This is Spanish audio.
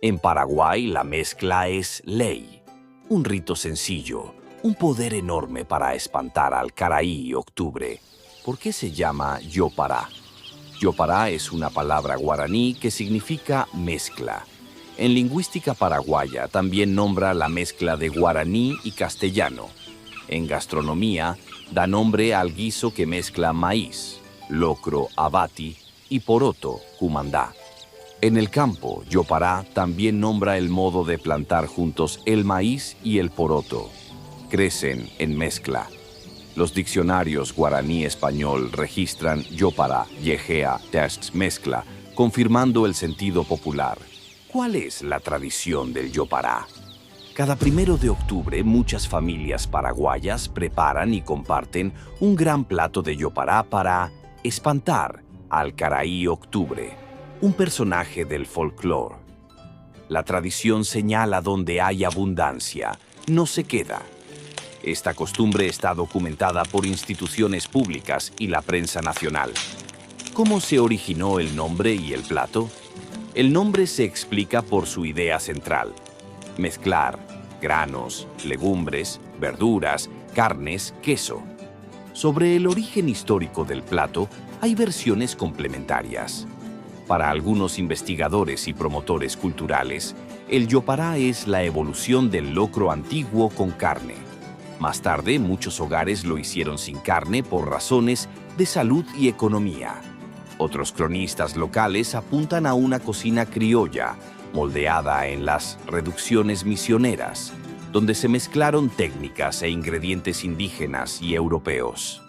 En Paraguay la mezcla es ley, un rito sencillo, un poder enorme para espantar al Caraí Octubre. ¿Por qué se llama Yopará? Yopará es una palabra guaraní que significa mezcla. En lingüística paraguaya también nombra la mezcla de guaraní y castellano. En gastronomía da nombre al guiso que mezcla maíz, locro, abati y poroto, cumandá. En el campo, Yopará también nombra el modo de plantar juntos el maíz y el poroto. Crecen en mezcla. Los diccionarios guaraní-español registran Yopará, yejea, tests, mezcla, confirmando el sentido popular. ¿Cuál es la tradición del Yopará? Cada 1 de octubre, muchas familias paraguayas preparan y comparten un gran plato de Yopará para espantar al Caraí Octubre, un personaje del folclore. La tradición señala donde hay abundancia, no se queda. Esta costumbre está documentada por instituciones públicas y la prensa nacional. ¿Cómo se originó el nombre y el plato? El nombre se explica por su idea central: mezclar granos, legumbres, verduras, carnes, queso. Sobre el origen histórico del plato hay versiones complementarias. Para algunos investigadores y promotores culturales, el Yopará es la evolución del locro antiguo con carne. Más tarde, muchos hogares lo hicieron sin carne por razones de salud y economía. Otros cronistas locales apuntan a una cocina criolla, moldeada en las reducciones misioneras, donde se mezclaron técnicas e ingredientes indígenas y europeos.